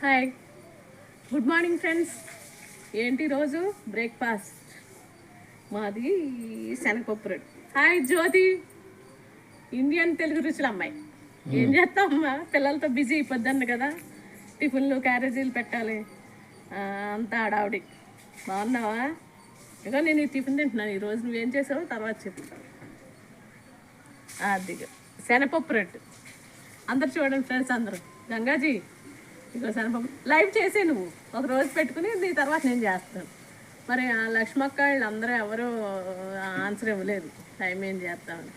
Hi, good morning friends. ఏంటి రోజు breakfast మాది శనగపప్పు రొట్టె. హాయ్ జ్యోతి, ఇండియన్ తెలుగు రుచుల అమ్మాయి. ఏం చేస్తామమ్మా, పిల్లలతో బిజీ అయిపోద్దాన్ని కదా, టిఫిన్లు క్యారేజీలు పెట్టాలి, అంతా ఆడావిడి. బాగున్నావా? ఇక నేను ఈ టిఫిన్ తింటున్నాను. ఈరోజు నువ్వేం చేసావు తర్వాత చెప్పు. అది శనగపప్పు రొట్టె. అందరు చూడండి ఫ్రెండ్స్, అందరూ. గంగాజీ, ఇక శనగపప్పు లైవ్ చేసే నువ్వు ఒక రోజు పెట్టుకుని నీ తర్వాత నేను చేస్తాను. మరి ఆ లక్ష్మక్క వీళ్ళందరూ ఎవరు ఆన్సర్ ఇవ్వలేదు, టైం ఏం చేస్తామని.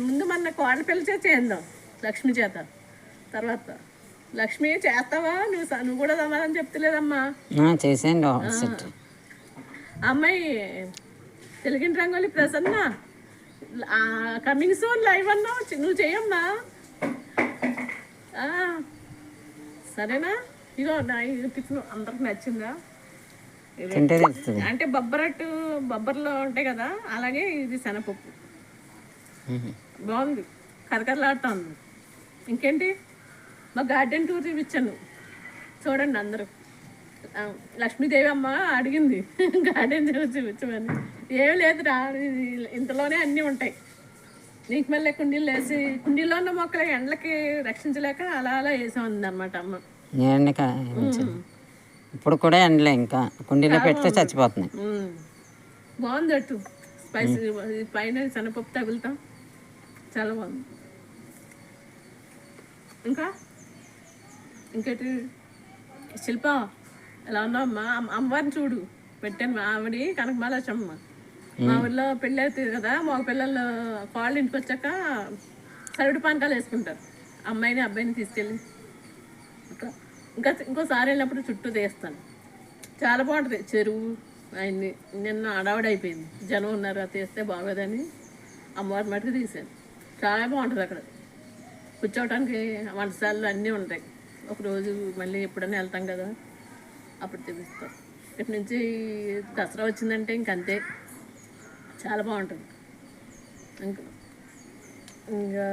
ముందు మన కోడలు పిల్ల చేత చేద్దాం, లక్ష్మి చేత. తర్వాత లక్ష్మి చేస్తావా? నువ్వు కూడా సమాధానం చెప్తలేదమ్మా. చేసేయండి. అమ్మాయి తెలుగింటి rangoli Prasanna coming soon live అన్నావు, నువ్వు చేయమ్మా. సరేనా? ఇగో నా టిఫిన్ అందరికి నచ్చిందా? అంటే బొబ్బర్లో ఉంటాయి కదా, అలాగే ఇది శనగపప్పు. బాగుంది, కరకరలాడుతూ ఉంది. ఇంకేంటి, మా గార్డెన్ టూర్ చూపించాను చూడండి అందరూ. లక్ష్మీదేవి అమ్మ అడిగింది గార్డెన్ చూపించమని. ఏం లేదురా, ఇంతలోనే అన్నీ ఉంటాయి. నీకు మళ్ళీ కుండీలు వేసి, కుండీలో ఉన్న మొక్కలు ఎండలకి రక్షించలేక అలా అలా వేసామంది అనమాట అమ్మ. ఇప్పుడు కూడా ఎండలే, ఇంకా కుండీలో పెడితే చచ్చిపోతున్నాయి. బాగుంది అట్టు స్పైసీ, పైన శనగపప్పు తగులుతాం, చాలా బాగుంది. ఇంకేంటి శిల్ప, ఎలా ఉన్నావు అమ్మా? అమ్మవారిని చూడు, పెట్టాను. ఆవిడ కనకమాలచమ్మ. మా ఊళ్ళో పెళ్ళి అవుతుంది కదా, మగ పిల్లలు కాళ్ళు ఇంటికి వచ్చాక సరుడు పానకాలు వేసుకుంటారు. అమ్మాయిని అబ్బాయిని తీసుకెళ్ళి ఇంకోసారి వెళ్ళినప్పుడు చుట్టూ తీస్తాను. చాలా బాగుంటుంది చెరువు. ఆయన్ని నిన్న అడవాడైపోయింది, జనం ఉన్నారు, అది తీస్తే బాగోదని అమ్మవారి మటుకు తీసాను. చాలా బాగుంటుంది అక్కడ కూర్చోవడానికి, వంటశాలలు అన్నీ ఉంటాయి. ఒకరోజు మళ్ళీ ఎప్పుడైనా వెళ్తాం కదా, అప్పుడు చూపిస్తాం. ఇటు నుంచి దసరా వచ్చిందంటే ఇంకంతే, చాలా బాగుంటుంది. ఇంకా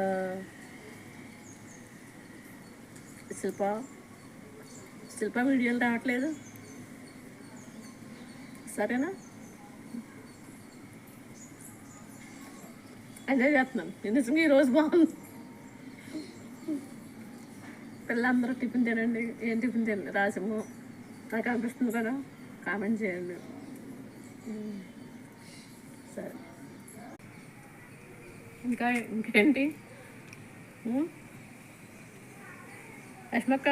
శిల్ప వీడియోలు రావట్లేదు, సరేనా? ఎంజాయ్ చేస్తున్నాను నిజంగా. ఈరోజు బాగుంది. పిల్లలందరూ టిఫిన్ తినండి. ఏం టిఫిన్ తినండి రాసము నాకు అనిపిస్తుంది కదా, కామెంట్ చేయండి. సరే, ఇంకేంటి లక్ష్మక్క?